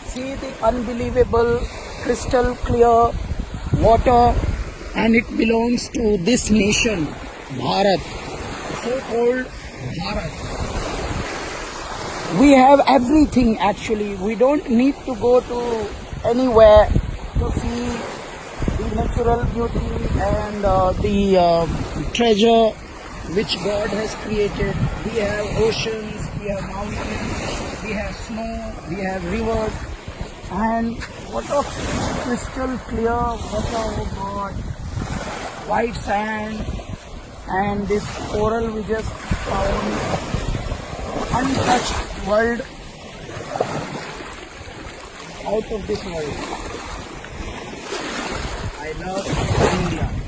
See the unbelievable crystal clear water, and it belongs to this nation, Bharat, so-called Bharat. We have everything actually. We don't need to go to anywhere to see the natural beauty and the treasure which God has created. We have oceans, we have mountains, we have snow, we have rivers, and what of crystal clear water, oh God, white sand, and this coral we just found, untouched world, out of this world. I love India.